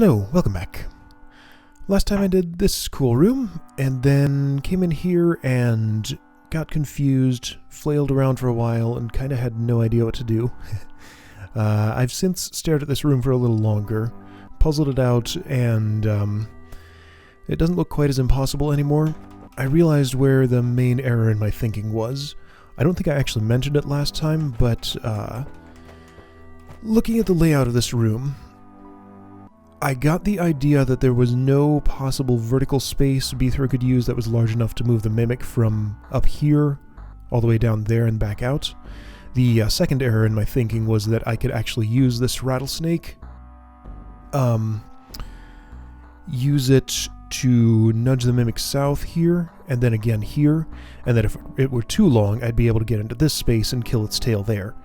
Hello, welcome back. Last time I did this cool room, and then came in here and got confused, flailed around for a while, and kind of had no idea what to do. I've since stared at this room for a little longer, puzzled it out, and it doesn't look quite as impossible anymore. I realized where the main error in my thinking was. I don't think I actually mentioned it last time, but looking at the layout of this room, I got the idea that there was no possible vertical space Beethro could use that was large enough to move the Mimic from up here all the way down there and back out. The second error in my thinking was that I could actually use this rattlesnake, use it to nudge the Mimic south here, and then again here, and that if it were too long, I'd be able to get into this space and kill its tail there.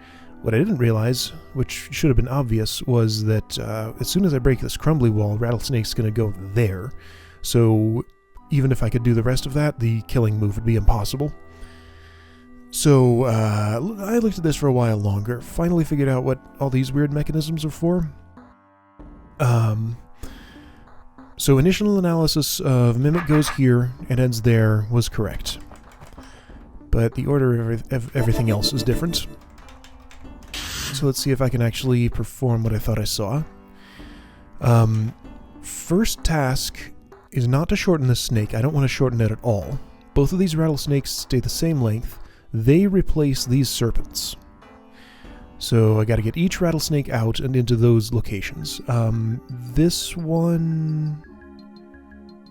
What I didn't realize, which should have been obvious, was that as soon as I break this crumbly wall, Rattlesnake's going to go there. So even if I could do the rest of that, the killing move would be impossible. So I looked at this for a while longer, finally figured out what all these weird mechanisms are for. So initial analysis of Mimic goes here and ends there was correct. But the order of everything else is different. So let's see if I can actually perform what I thought I saw. First task is not to shorten this snake. I don't want to shorten it at all. Both of these rattlesnakes stay the same length. They replace these serpents. So I got to get each rattlesnake out and into those locations. This one...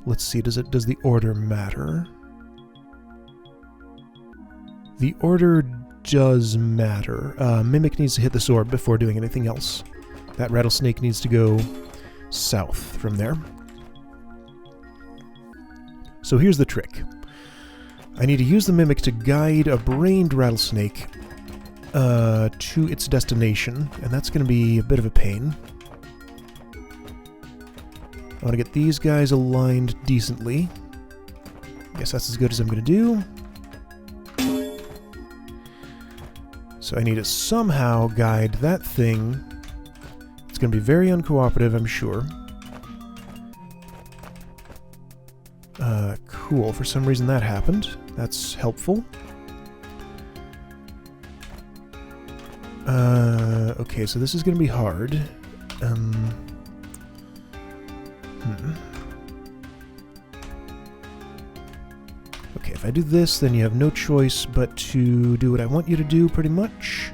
Let's see, does the order matter? The order does matter. Mimic needs to hit this orb before doing anything else. That rattlesnake needs to go south from there. So here's the trick. I need to use the Mimic to guide a brained rattlesnake to its destination, and that's going to be a bit of a pain. I want to get these guys aligned decently. Guess that's as good as I'm going to do. So I need to somehow guide that thing. It's going to be very uncooperative, I'm sure. Cool. For some reason that happened. That's helpful. Okay, so this is going to be hard. Okay, if I do this, then you have no choice but to do what I want you to do, pretty much.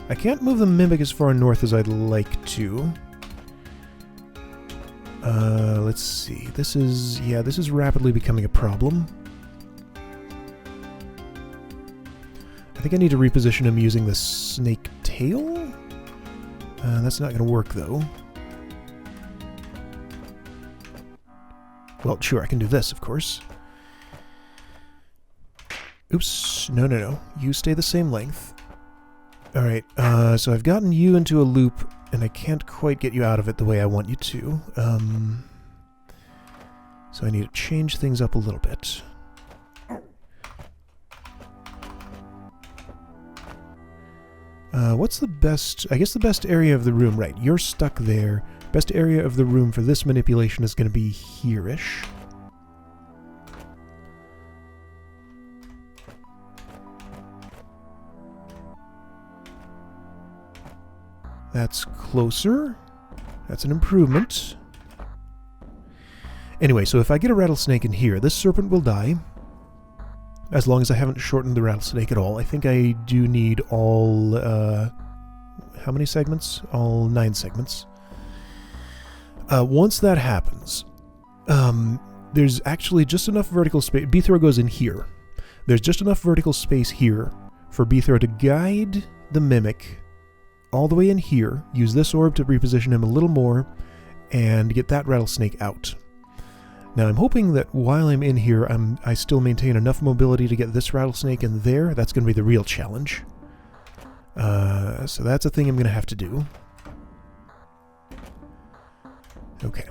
I can't move the Mimic as far north as I'd like to. Let's see. This is rapidly becoming a problem. I think I need to reposition him using the snake tail? That's not going to work, though. Well, sure, I can do this, of course. Oops, no. You stay the same length. Alright, so I've gotten you into a loop, and I can't quite get you out of it the way I want you to. So I need to change things up a little bit. What's the best... I guess the best area of the room, right, you're stuck there. Best area of the room for this manipulation is going to be here-ish. That's closer. That's an improvement. Anyway, so if I get a rattlesnake in here, this serpent will die. As long as I haven't shortened the rattlesnake at all. I think I do need all... how many segments? All 9 segments. Once that happens, there's actually just enough vertical space. Beethro goes in here. There's just enough vertical space here for Beethro to guide the Mimic all the way in here, use this orb to reposition him a little more, and get that rattlesnake out. Now I'm hoping that while I'm in here, I still maintain enough mobility to get this rattlesnake in there. That's going to be the real challenge. So that's a thing I'm going to have to do. Okay.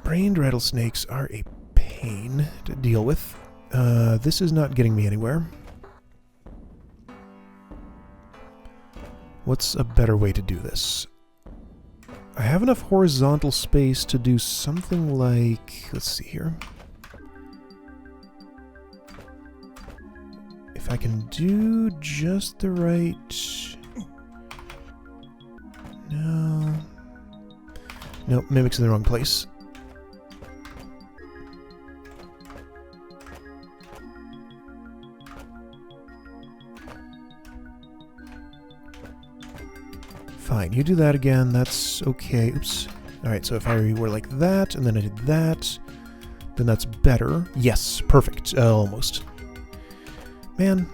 Brained rattlesnakes are a pain to deal with. This is not getting me anywhere. What's a better way to do this? I have enough horizontal space to do something like... Let's see here. If I can do just the right... No... Nope, Mimic's in the wrong place. Fine, you do that again, that's okay. Oops. Alright, so if I were like that, and then I did that, then that's better. Yes, perfect. Almost. Man.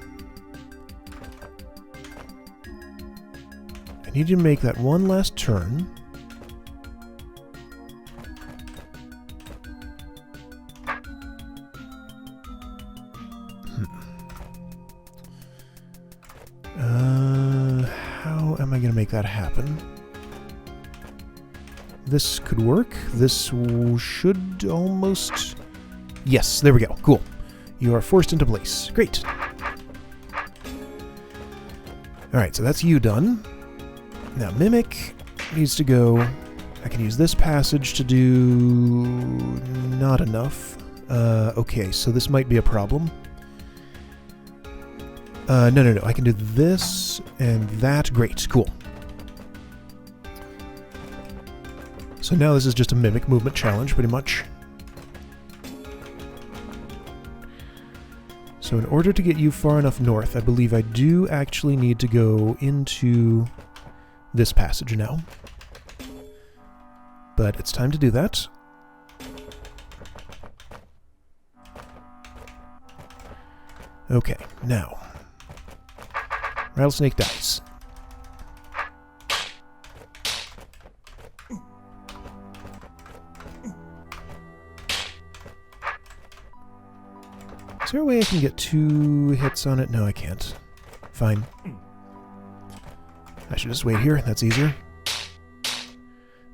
I need you to make that one last turn. How am I going to make that happen? This could work. This should almost... Yes, there we go. Cool. You are forced into place. Great. Alright, so that's you done. Now, Mimic needs to go. I can use this passage to do... not enough. Okay, so this might be a problem. No. I can do this and that. Great. Cool. So now this is just a Mimic movement challenge, pretty much. So in order to get you far enough north, I believe I do actually need to go into this passage now. But it's time to do that. Okay, now. Rattlesnake dies. Is there a way I can get 2 hits on it? No, I can't. Fine. I should just wait here. That's easier.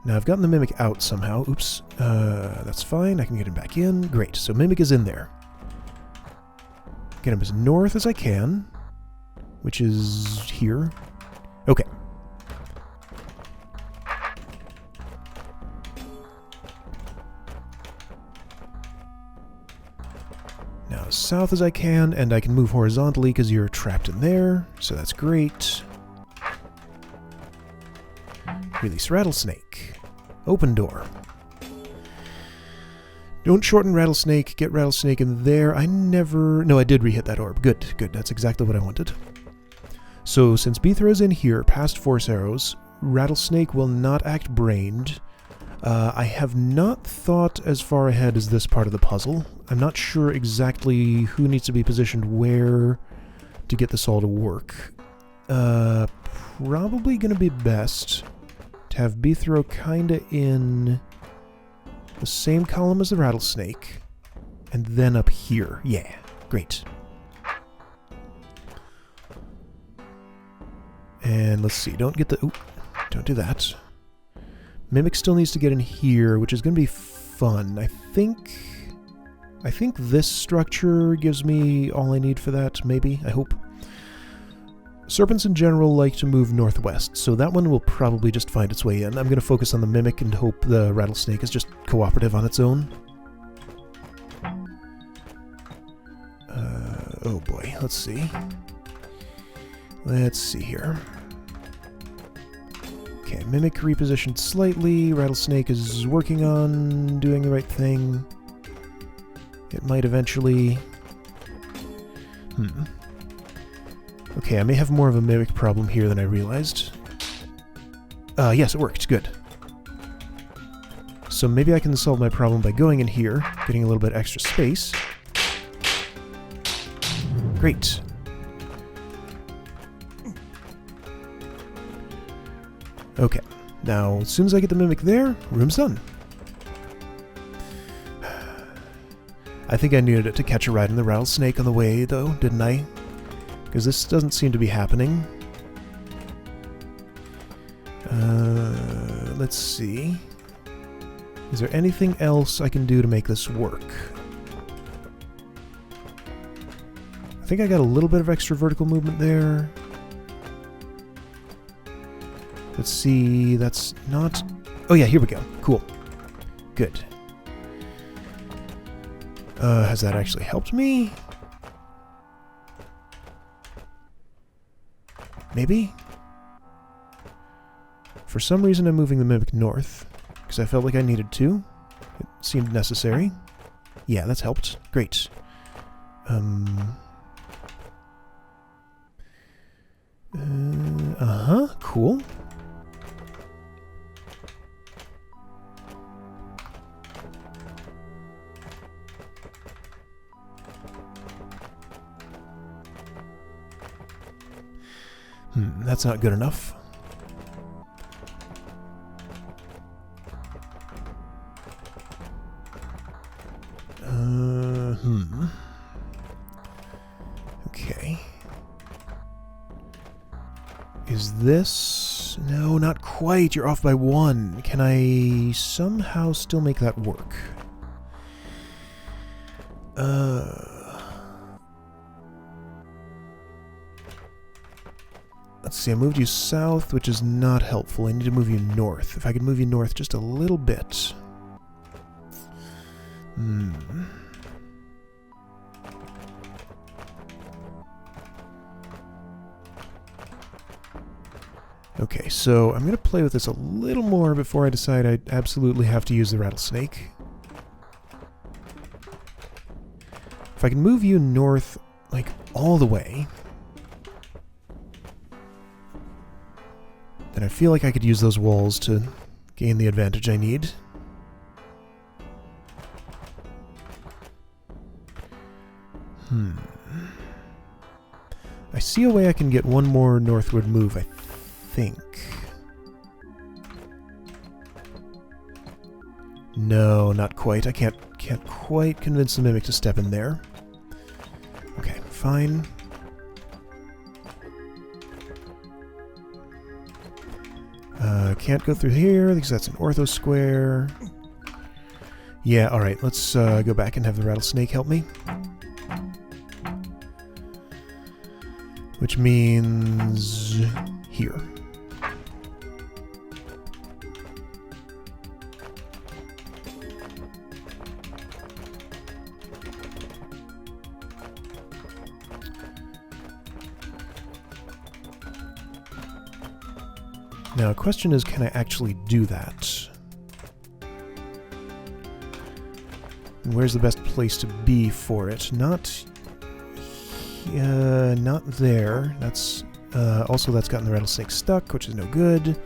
Now, I've gotten the Mimic out somehow. Oops. That's fine. I can get him back in. Great. So Mimic is in there. Get him as north as I can, which is here. Okay. Now, as south as I can, and I can move horizontally because you're trapped in there, so that's great. Release Rattlesnake. Open door. Don't shorten Rattlesnake, get Rattlesnake in there. No, I did re-hit that orb. Good, good. That's exactly what I wanted. So, since Beethro's in here, past Force Arrows, Rattlesnake will not act brained. I have not thought as far ahead as this part of the puzzle. I'm not sure exactly who needs to be positioned where to get this all to work. Probably gonna be best to have Beethro kinda in the same column as the Rattlesnake, and then up here. Yeah, great. And let's see, don't get the... Ooh, don't do that. Mimic still needs to get in here, which is going to be fun. I think this structure gives me all I need for that, maybe, I hope. Serpents in general like to move northwest, so that one will probably just find its way in. I'm going to focus on the Mimic and hope the Rattlesnake is just cooperative on its own. Oh boy, let's see. Let's see here. Okay, Mimic repositioned slightly. Rattlesnake is working on doing the right thing. It might eventually... Okay, I may have more of a Mimic problem here than I realized. Yes, it worked. Good. So maybe I can solve my problem by going in here, getting a little bit extra space. Great. Okay. Now, as soon as I get the Mimic there, room's done. I think I needed it to catch a ride in the Rattlesnake on the way, though, didn't I? Because this doesn't seem to be happening. Let's see. Is there anything else I can do to make this work? I think I got a little bit of extra vertical movement there. Let's see, that's not... Oh yeah, here we go. Cool. Good. Has that actually helped me? Maybe? For some reason I'm moving the Mimic north, because I felt like I needed to. It seemed necessary. Yeah, that's helped. Great. Cool. That's not good enough. Okay. Is this... No, not quite. You're off by 1. Can I somehow still make that work? Let's see, I moved you south, which is not helpful. I need to move you north. If I could move you north just a little bit. Okay, so I'm going to play with this a little more before I decide I absolutely have to use the rattlesnake. If I can move you north, like, all the way, then I feel like I could use those walls to gain the advantage I need. I see a way I can get one more northward move, I think. No, not quite. I can't quite convince the Mimic to step in there. Okay, fine. Can't go through here because that's an ortho square. Yeah, alright, let's go back and have the rattlesnake help me. Which means here. Now, the question is, can I actually do that? And where's the best place to be for it? Not there. That's also that's gotten the rattlesnake stuck, which is no good.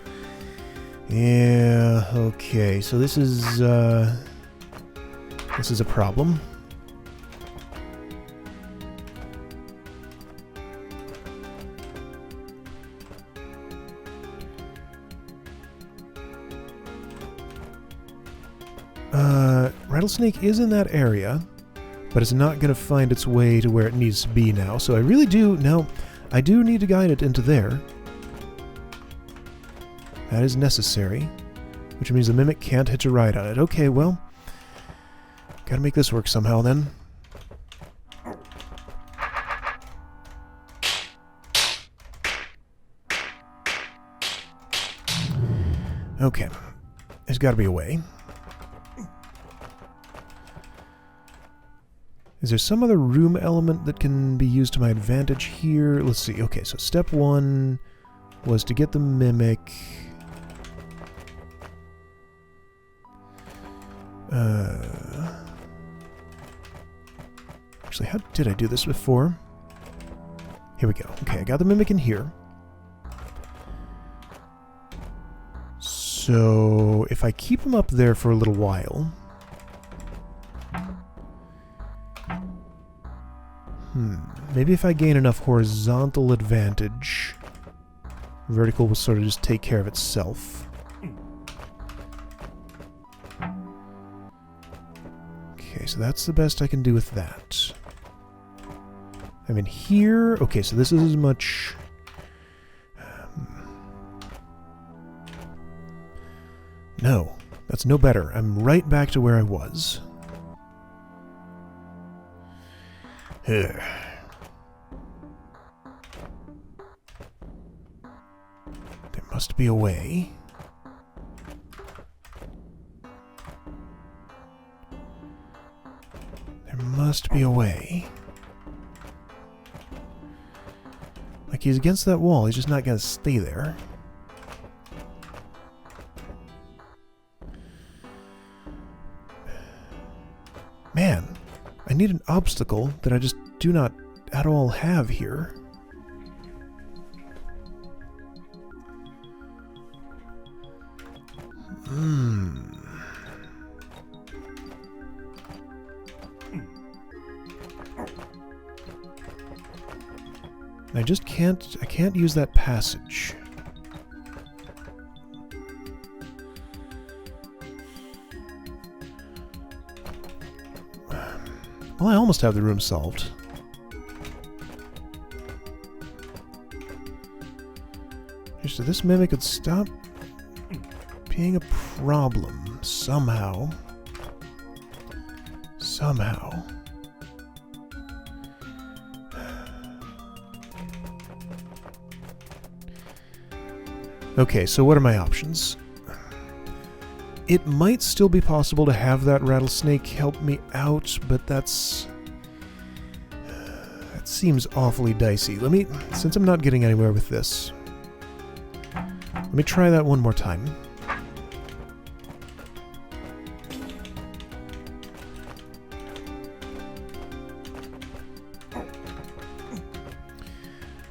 Yeah. Okay. So this is a problem. Rattlesnake is in that area, but it's not going to find its way to where it needs to be now. So I really do... No, I do need to guide it into there. That is necessary. Which means the Mimic can't hitch a ride on it. Okay, well... Gotta make this work somehow, then. Okay. There's gotta be a way. Is there some other room element that can be used to my advantage here? Let's see. Okay, so step 1 was to get the Mimic. Actually, how did I do this before? Here we go. Okay, I got the Mimic in here. So, if I keep him up there for a little while... Maybe if I gain enough horizontal advantage, vertical will sort of just take care of itself. Okay, so that's the best I can do with that. I'm in here. Okay, so this is as much... No, that's no better. I'm right back to where I was. There Must be a way. There must be a way. Like, he's against that wall. He's just not going to stay there. Man, I need an obstacle that I just do not at all have here. I just can't, I can't use that passage. Well, I almost have the room solved. So this mimic could stop being a problem somehow. Somehow. Okay, so what are my options? It might still be possible to have that rattlesnake help me out, but that's... that seems awfully dicey. Let me, since I'm not getting anywhere with this, let me try that one more time.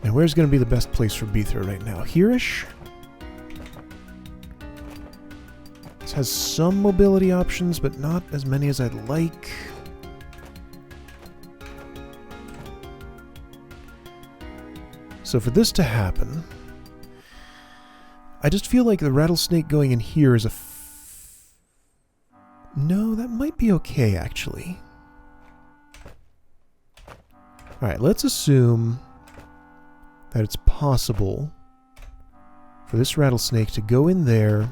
Now, where's going to be the best place for Beethro right now? Here-ish? This has some mobility options, but not as many as I'd like. So for this to happen, I just feel like the rattlesnake going in here is a no, that might be okay, actually. Alright, let's assume that it's possible for this rattlesnake to go in there.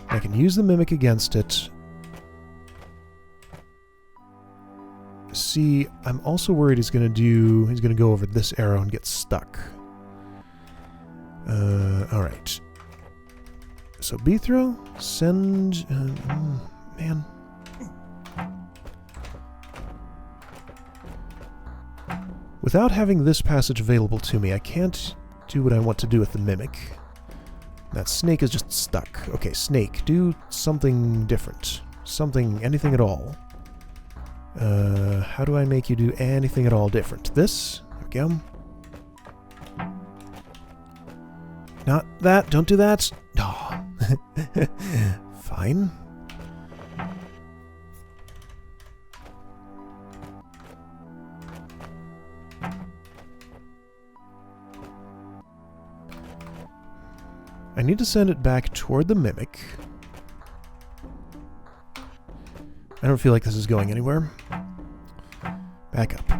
I can use the mimic against it. See, I'm also worried he's going to go over this arrow and get stuck. Alright. So Beethro, send... man. Without having this passage available to me, I can't do what I want to do with the mimic. That snake is just stuck. Okay, snake, do something different. Something, anything at all. How do I make you do anything at all different? This? There we go. Not that, don't do that. Oh. Fine. I need to send it back toward the mimic. I don't feel like this is going anywhere. Back up.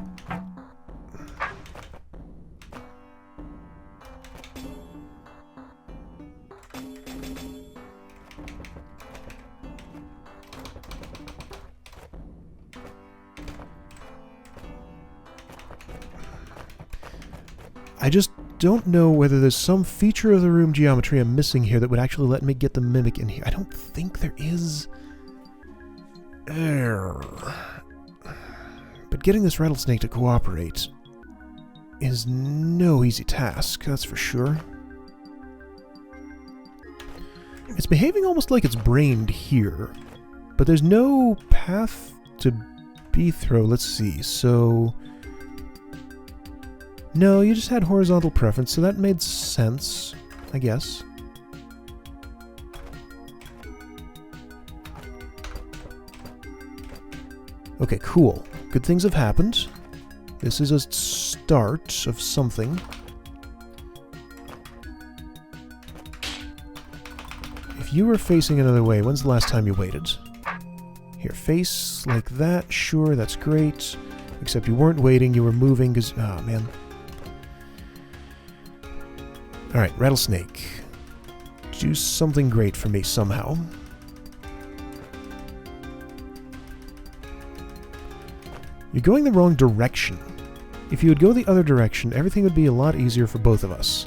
I just don't know whether there's some feature of the room geometry I'm missing here that would actually let me get the mimic in here. I don't think there is. But getting this rattlesnake to cooperate is no easy task, that's for sure. It's behaving almost like it's brained here, but there's no path to Beethro. Let's see, so... No, you just had horizontal preference, so that made sense, I guess. Okay, cool. Good things have happened. This is a start of something. If you were facing another way, when's the last time you waited? Here, face like that. Sure, that's great. Except you weren't waiting, you were moving because... oh, man. Alright, rattlesnake. Do something great for me somehow. You're going the wrong direction. If you would go the other direction, everything would be a lot easier for both of us.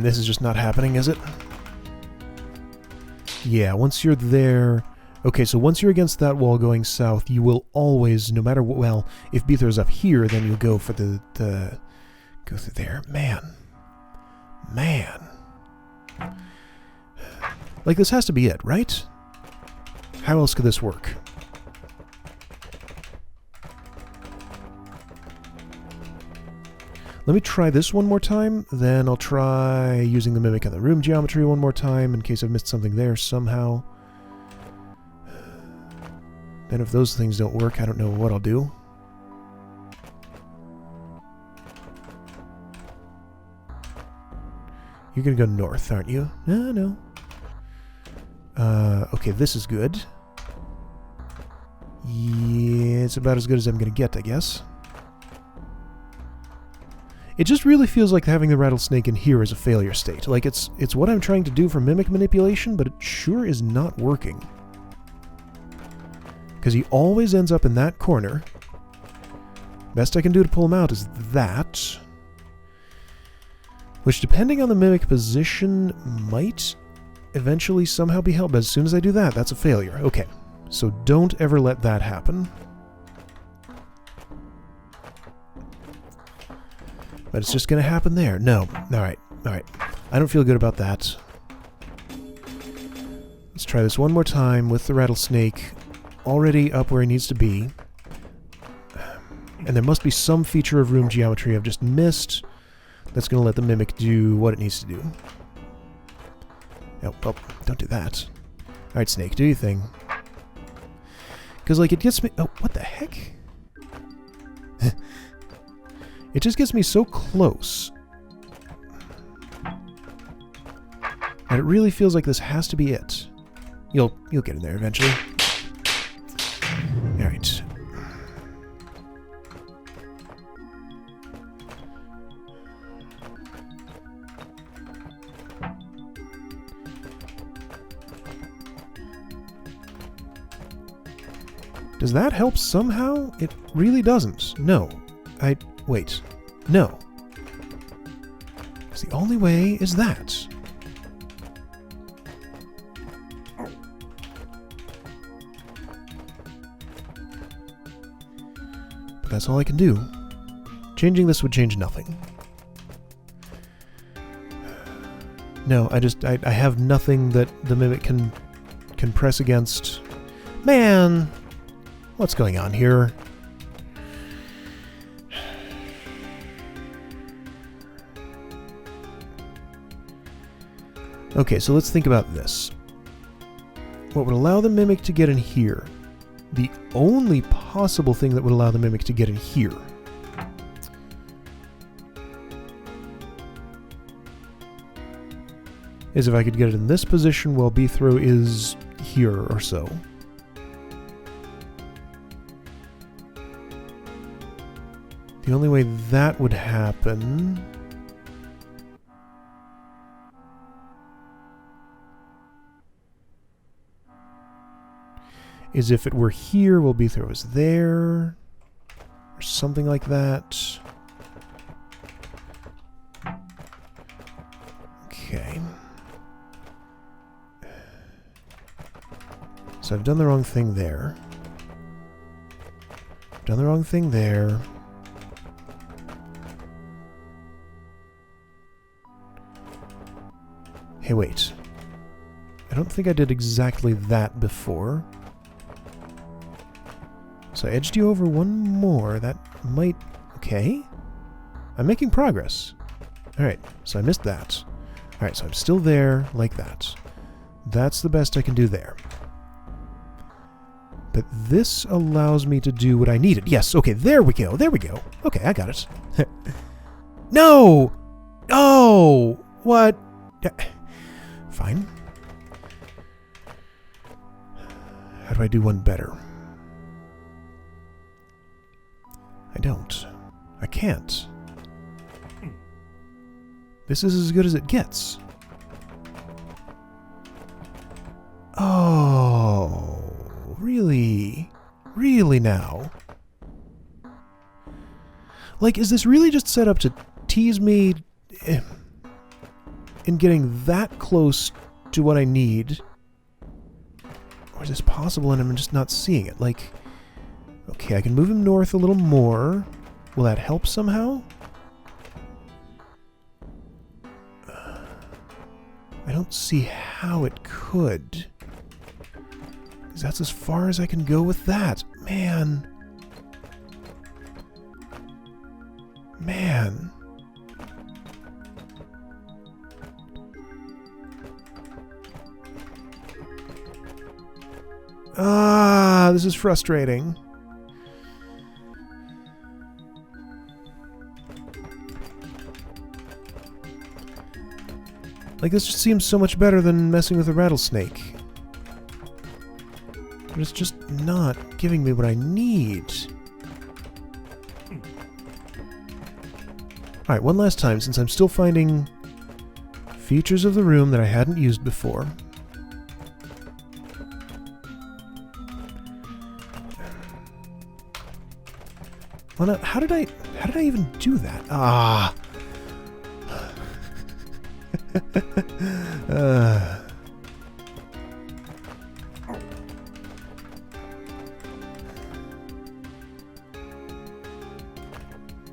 This is just not happening, is it? Yeah, once you're there... Okay, so once you're against that wall going south, you will always, no matter what... Well, if Beethro's up here, then you'll go for the... Go through there. Man. Like, this has to be it, right? How else could this work? Let me try this one more time, then I'll try using the Mimic on the room geometry one more time in case I've missed something there somehow. Then if those things don't work, I don't know what I'll do. You're gonna go north, aren't you? No. Okay, this is good. Yeah, it's about as good as I'm gonna get, I guess. It just really feels like having the rattlesnake in here is a failure state. Like, it's what I'm trying to do for mimic manipulation, but it sure is not working. Because he always ends up in that corner. Best I can do to pull him out is that. Which, depending on the mimic position, might eventually somehow be helped. But as soon as I do that, that's a failure. Okay, so don't ever let that happen. But it's just going to happen there. No. Alright. I don't feel good about that. Let's try this one more time with the rattlesnake already up where he needs to be. And there must be some feature of room geometry I've just missed that's going to let the mimic do what it needs to do. Oh, don't do that. Alright, snake, do your thing. Because, like, it gets me... Oh, what the heck? It just gets me so close. And it really feels like this has to be it. You'll get in there eventually. Alright. Does that help somehow? It really doesn't. No. Wait. No. Because the only way is that. But that's all I can do. Changing this would change nothing. No, I have nothing that the mimic can press against. Man! What's going on here? Okay, so let's think about this. What would allow the mimic to get in here? The only possible thing that would allow the mimic to get in here is if I could get it in this position while Beethro is here or so. The only way that would happen is if it were here while Beethro was there, or something like that. Okay. So I've done the wrong thing there. I've done the wrong thing there. Hey, wait. I don't think I did exactly that before. So I edged you over one more. That might... Okay. I'm making progress. Alright, so I missed that. Alright, so I'm still there like that. That's the best I can do there. But this allows me to do what I needed. Yes, okay, there we go. There we go. Okay, I got it. No! Oh! What? Fine. How do I do one better? I don't. I can't. This is as good as it gets. Oh, really? Really now? Like, is this really just set up to tease me in getting that close to what I need? Or is this possible and I'm just not seeing it? Like, okay, I can move him north a little more. Will that help somehow? I don't see how it could. Because that's as far as I can go with that. Man. Man. Ah, this is frustrating. Like, this just seems so much better than messing with a rattlesnake. But it's just not giving me what I need. Alright, one last time, since I'm still finding features of the room that I hadn't used before. Well, now, how did I even do that? Ah!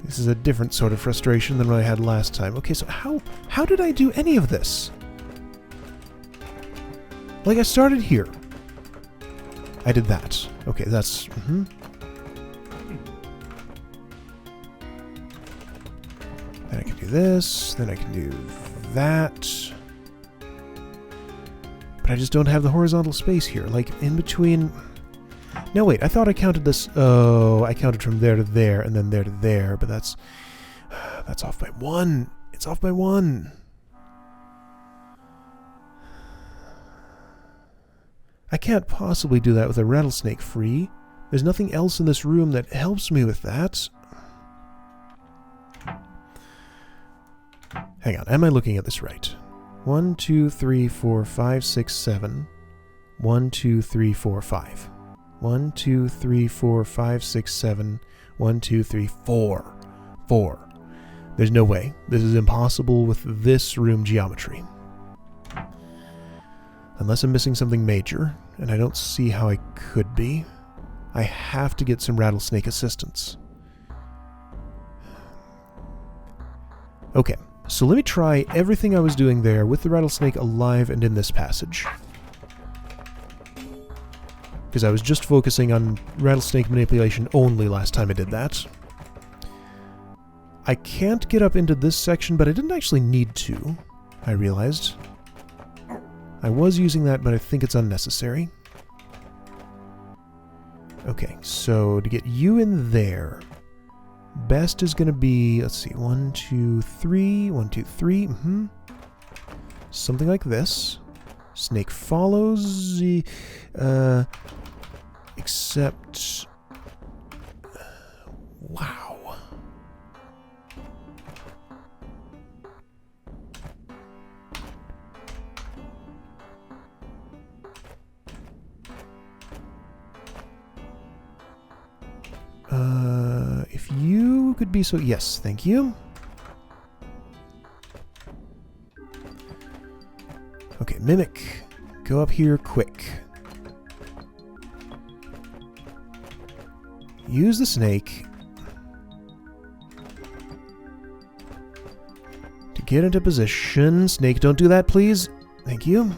This is a different sort of frustration than what I had last time. Okay, so how did I do any of this? Like, I started here. I did that. Okay, that's... Then I can do this, then I can do that. But I just don't have the horizontal space here. Like, in between... No, wait, I thought I counted this... Oh, I counted from there to there, and then there to there, but that's off by 1. It's off by 1. I can't possibly do that with a rattlesnake free. There's nothing else in this room that helps me with that. Hang on, am I looking at this right? 1, 2, 3, 4, 5, 6, 7. 1, 2, 3, 4, 5. 1, 2, 3, 4, 5, 6, 7. 1, 2, 3, 4. 4. There's no way. This is impossible with this room geometry. Unless I'm missing something major, and I don't see how I could be. I have to get some rattlesnake assistance. Okay, so let me try everything I was doing there with the rattlesnake alive and in this passage. Because I was just focusing on rattlesnake manipulation only last time I did that. I can't get up into this section, but I didn't actually need to, I realized. I was using that, but I think it's unnecessary. Okay, so to get you in there, best is going to be, let's see, 1, 2, 3, 1, 2, 3, something like this. Snake follows, except, wow. If you could be so... Yes, thank you. Okay, Mimic. Go up here quick. Use the snake to get into position. Snake, don't do that, please. Thank you.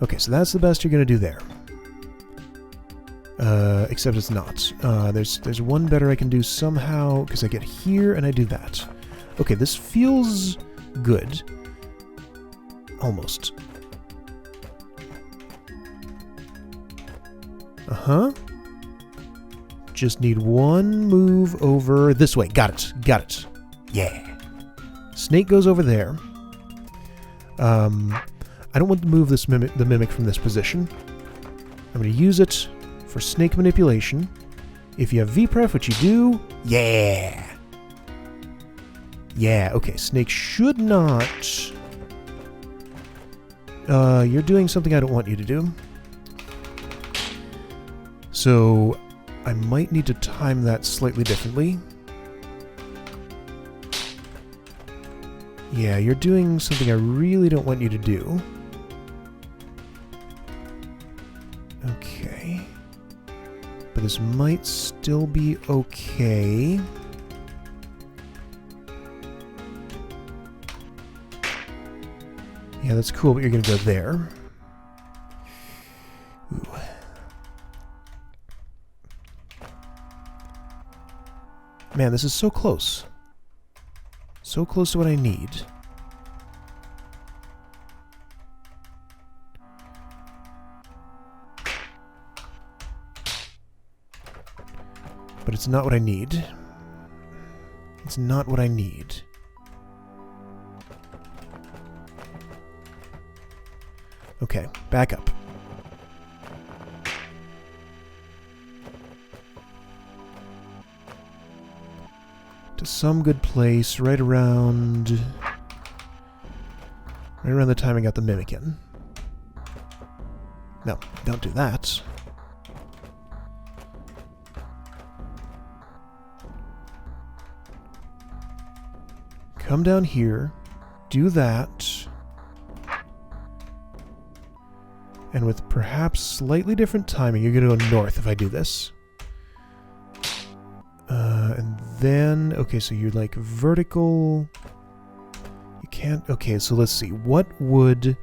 Okay, so that's the best you're going to do there. Except it's not. There's one better I can do somehow, because I get here and I do that. Okay, this feels good. Almost. Uh-huh. Just need one move over this way. Got it. Got it. Yeah. Snake goes over there. I don't want to move this the mimic from this position. I'm going to use it for snake manipulation. If you have VPref, which you do, yeah! Yeah, okay, snake should not... you're doing something I don't want you to do. So, I might need to time that slightly differently. Yeah, you're doing something I really don't want you to do. Okay. But this might still be okay. Yeah, that's cool, but you're going to go there. Ooh. Man, this is so close. So close to what I need. But it's not what I need. It's not what I need. Okay, back up. To some good place, right around the time I got the Mimic in. No, don't do that. Come down here, do that, and with perhaps slightly different timing, you're going to go north if I do this. And then, okay, so you're like vertical. You can't, okay, so let's see. What would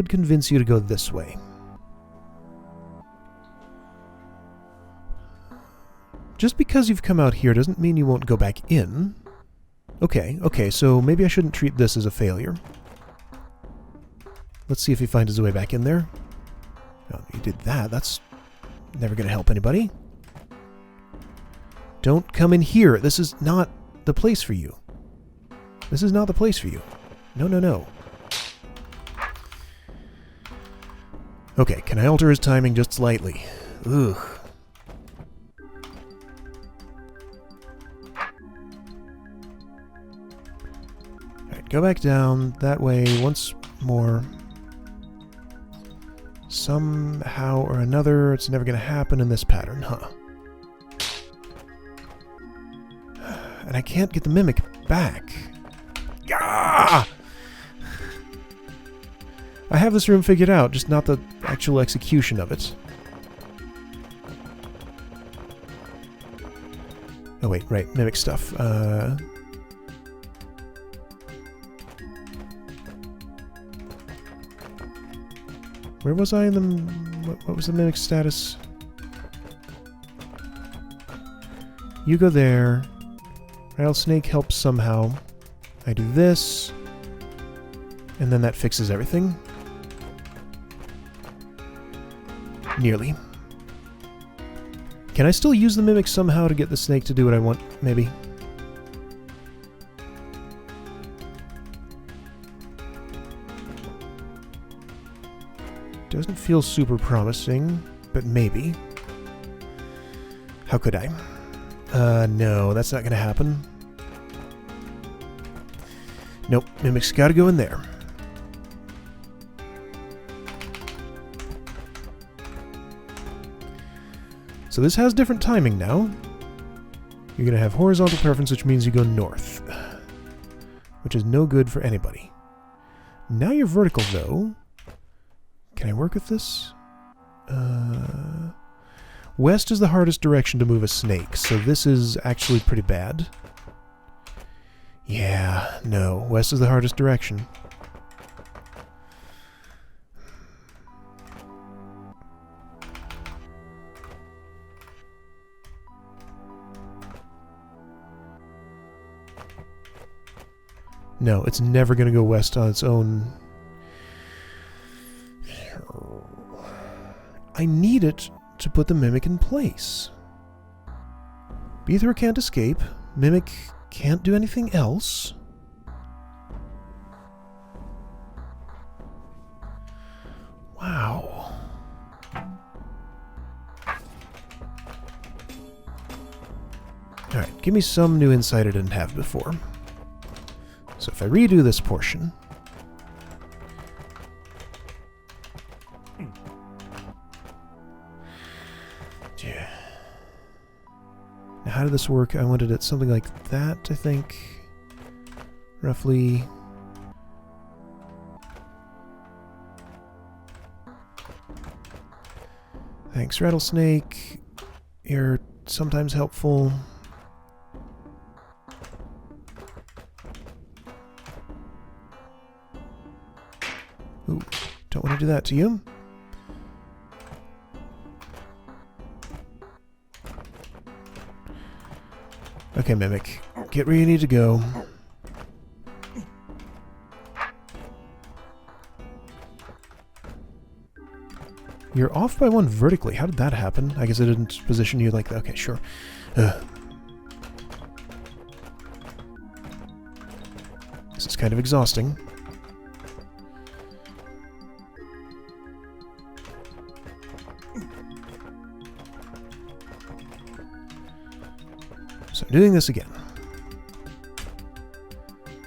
convince you to go this way? Just because you've come out here doesn't mean you won't go back in. Okay, so maybe I shouldn't treat this as a failure. Let's see if he finds his way back in there. Oh, he did that. That's never going to help anybody. Don't come in here. This is not the place for you. This is not the place for you. No, no, no. Okay, can I alter his timing just slightly? Ugh. Alright, go back down. That way, once more. Somehow or another, it's never going to happen in this pattern, huh? And I can't get the Mimic back. Gah! I have this room figured out, just not the actual execution of it. Oh wait, right, Mimic stuff. Where was I in the... What was the Mimic status? You go there. Rattlesnake helps somehow. I do this. And then that fixes everything. Nearly. Can I still use the Mimic somehow to get the snake to do what I want, maybe? Doesn't feel super promising, but maybe. How could I? No, that's not going to happen. Nope, Mimic's got to go in there. So this has different timing now. You're going to have horizontal preference, which means you go north. Which is no good for anybody. Now you're vertical, though. Can I work with this? West is the hardest direction to move a snake, so this is actually pretty bad. Yeah, no. West is the hardest direction. No, it's never going to go west on its own. I need it to put the Mimic in place. Beethro can't escape. Mimic can't do anything else. Wow. Alright, give me some new insight I didn't have before. So if I redo this portion... Yeah. Now how did this work? I wanted it something like that, I think. Roughly... Thanks, Rattlesnake. You're sometimes helpful. Ooh, don't want to do that to you. Okay, Mimic. Get where you need to go. You're off by one vertically. How did that happen? I guess I didn't position you like that. Okay, sure. This is kind of exhausting. So I'm doing this again.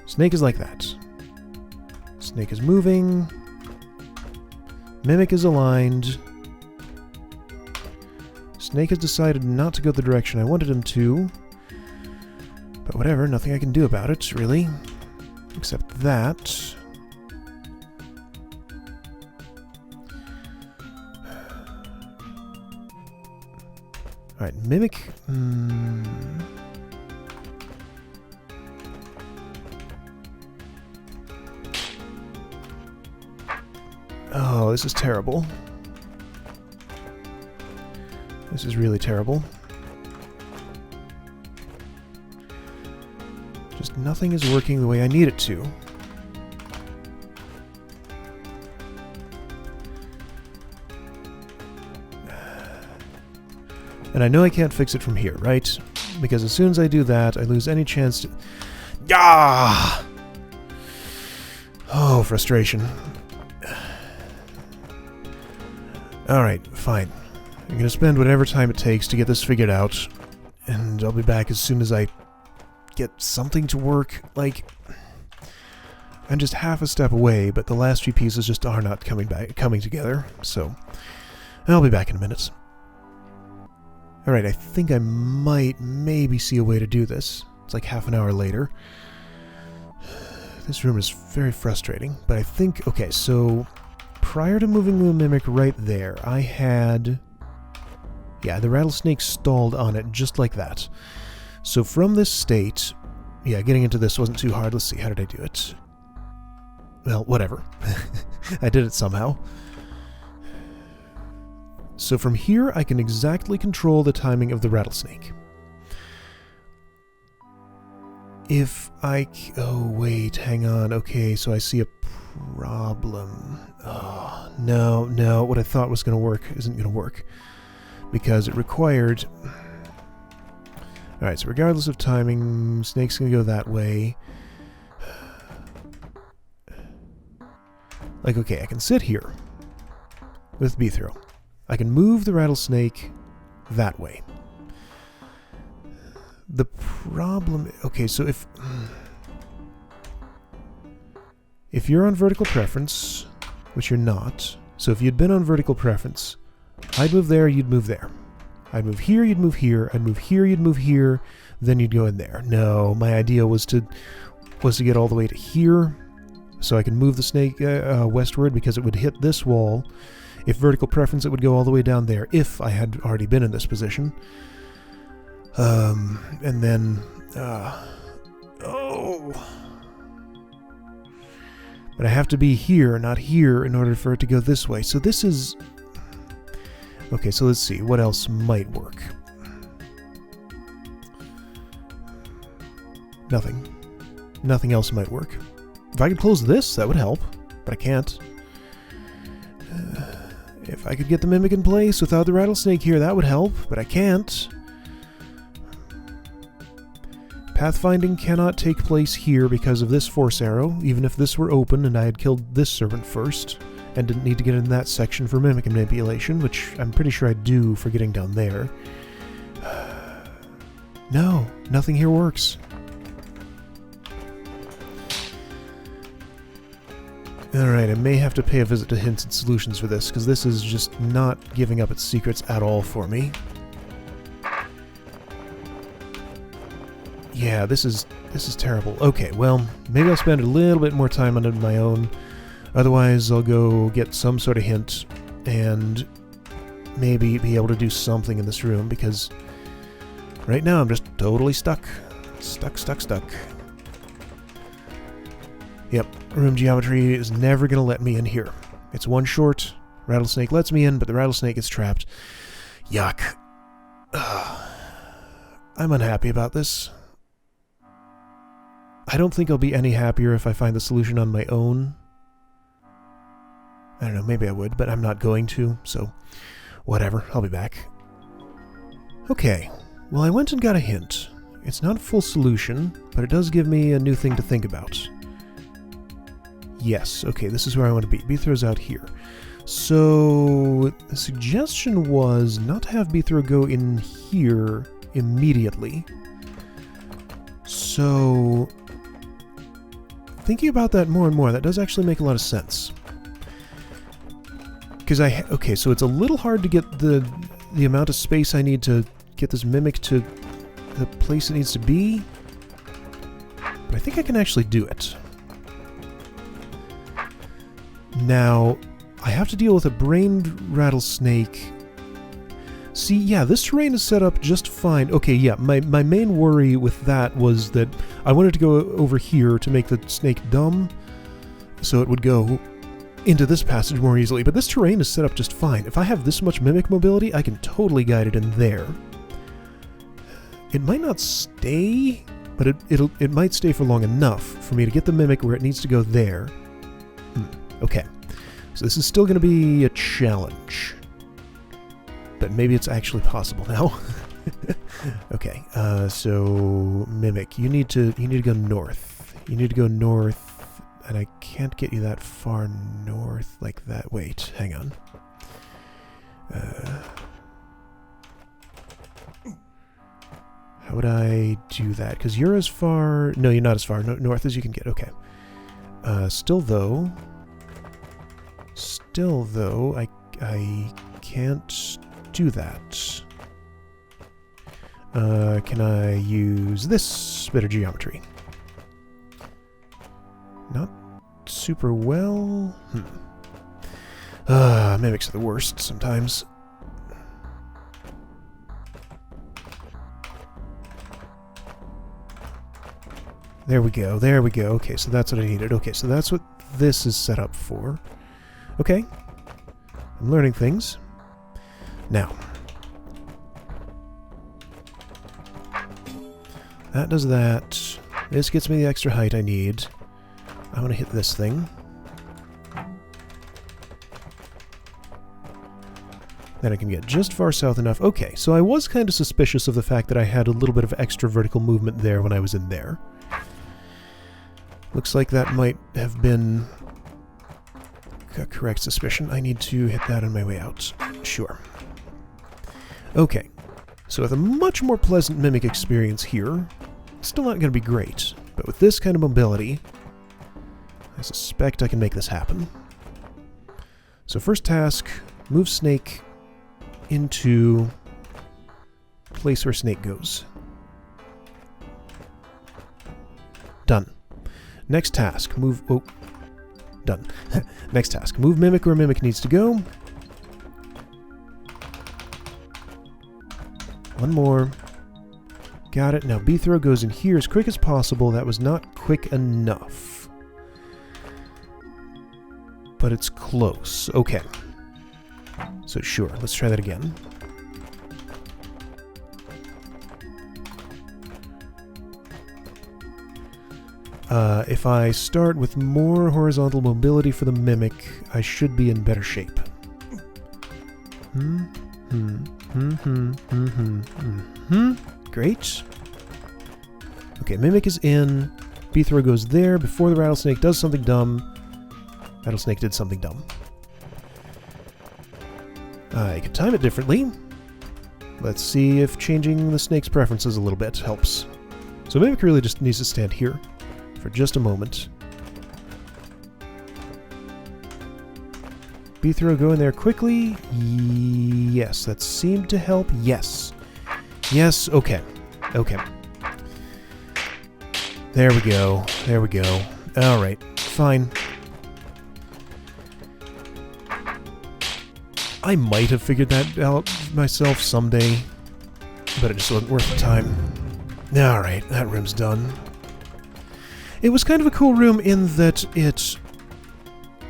Snake is like that. Snake is moving. Mimic is aligned. Snake has decided not to go the direction I wanted him to. But whatever, nothing I can do about it, really. Except that. Alright, Mimic... Oh, this is terrible. This is really terrible. Just nothing is working the way I need it to. And I know I can't fix it from here, right? Because as soon as I do that, I lose any chance to... Ah! Oh, frustration. Alright, fine. I'm gonna spend whatever time it takes to get this figured out, and I'll be back as soon as I get something to work. Like, I'm just half a step away, but the last few pieces just are not coming together, so I'll be back in a minute. Alright, I think I might maybe see a way to do this. It's like half an hour later. This room is very frustrating, but I think... Okay, so... Prior to moving the Mimic right there, I had... Yeah, the Rattlesnake stalled on it just like that. So from this state... Yeah, getting into this wasn't too hard. Let's see, how did I do it? Well, whatever. I did it somehow. So from here, I can exactly control the timing of the Rattlesnake. If I... Oh, wait, hang on. Okay, so I see a problem. Oh, no. What I thought was going to work isn't going to work. Because it required... Alright, so regardless of timing, Snake's going to go that way. Like, okay, I can sit here with Beethro. I can move the Rattlesnake that way. The problem... Okay, so if you're on vertical preference, which you're not, so if you'd been on vertical preference, I'd move there, you'd move there. I'd move here, you'd move here. I'd move here, you'd move here. Then you'd go in there. No, my idea was to get all the way to here, so I can move the snake westward because it would hit this wall. If vertical preference, it would go all the way down there if I had already been in this position. And then... oh... But I have to be here, not here, in order for it to go this way. So this is... Okay, so let's see. What else might work? Nothing. Nothing else might work. If I could close this, that would help. But I can't. If I could get the Mimic in place without the Rattlesnake here, that would help. But I can't. Pathfinding cannot take place here because of this Force Arrow, even if this were open and I had killed this servant first, and didn't need to get in that section for Mimic manipulation, which I'm pretty sure I do for getting down there. No, nothing here works. Alright, I may have to pay a visit to Hints and Solutions for this, because this is just not giving up its secrets at all for me. Yeah, this is terrible. Okay, well, maybe I'll spend a little bit more time on it my own. Otherwise, I'll go get some sort of hint and maybe be able to do something in this room, because right now I'm just totally stuck. Stuck. Yep, room geometry is never going to let me in here. It's one short. Rattlesnake lets me in, but the rattlesnake is trapped. Yuck. Ugh. I'm unhappy about this. I don't think I'll be any happier if I find the solution on my own. I don't know, maybe I would, but I'm not going to, so whatever, I'll be back. Okay, well I went and got a hint. It's not a full solution, but it does give me a new thing to think about. Yes, okay, this is where I want to be. Beethro's out here. So the suggestion was not to have Beethro go in here immediately. So thinking about that more and more, that does actually make a lot of sense. Because okay, so it's a little hard to get the amount of space I need to get this mimic to the place it needs to be, but I think I can actually do it. Now, I have to deal with a brained rattlesnake. See, yeah, this terrain is set up just fine. Okay, yeah, my main worry with that was that I wanted to go over here to make the snake dumb, so it would go into this passage more easily, but this terrain is set up just fine. If I have this much mimic mobility, I can totally guide it in there. It might not stay, but it might stay for long enough for me to get the mimic where it needs to go there. Okay, so this is still going to be a challenge, but maybe it's actually possible now. Okay, so mimic, you need to go north. You need to go north, and I can't get you that far north like that. Wait, hang on. How would I do that? Because you're as far... No, you're not as far north as you can get. Okay. Still though, I can't do that. Can I use this bit of geometry? Not super well. Mimics are the worst sometimes. There we go, there we go. Okay, so that's what I needed. Okay, so that's what this is set up for. Okay. I'm learning things. Now. That does that. This gets me the extra height I need. I want to hit this thing. Then I can get just far south enough. Okay, so I was kind of suspicious of the fact that I had a little bit of extra vertical movement there when I was in there. Looks like that might have been a correct suspicion. I need to hit that on my way out. Sure. Okay, so with a much more pleasant mimic experience here, still not going to be great, but with this kind of mobility, I suspect I can make this happen. So first task, move snake into place where snake goes. Done. Next task, move... Oh, done. Next task, move mimic where mimic needs to go. One more. Got it. Now Beethro goes in here as quick as possible. That was not quick enough. But it's close. Okay. So sure, let's try that again. If I start with more horizontal mobility for the mimic, I should be in better shape. Great. Okay, mimic is in. Beethro goes there before the rattlesnake does something dumb. Rattlesnake did something dumb. I could time it differently. Let's see if changing the snake's preferences a little bit helps. So Mimic really just needs to stand here for just a moment. Beethro, go in there quickly. Yes, that seemed to help. Yes. Yes, okay. Okay. There we go. There we go. Alright, fine. I might have figured that out myself someday, but it just wasn't worth the time. Alright, that room's done. It was kind of a cool room in that it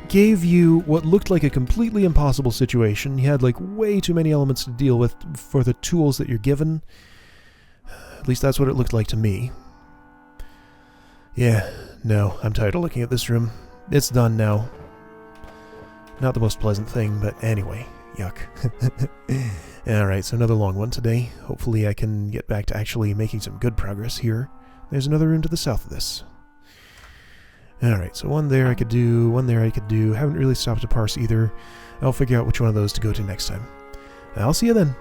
gave you what looked like a completely impossible situation. You had like way too many elements to deal with for the tools that you're given. At least that's what it looked like to me. Yeah, no, I'm tired of looking at this room. It's done now. Not the most pleasant thing, but anyway, yuck. Alright, so another long one today. Hopefully I can get back to actually making some good progress here. There's another room to the south of this. Alright, so one there I could do, one there I could do. Haven't really stopped to parse either. I'll figure out which one of those to go to next time. I'll see you then.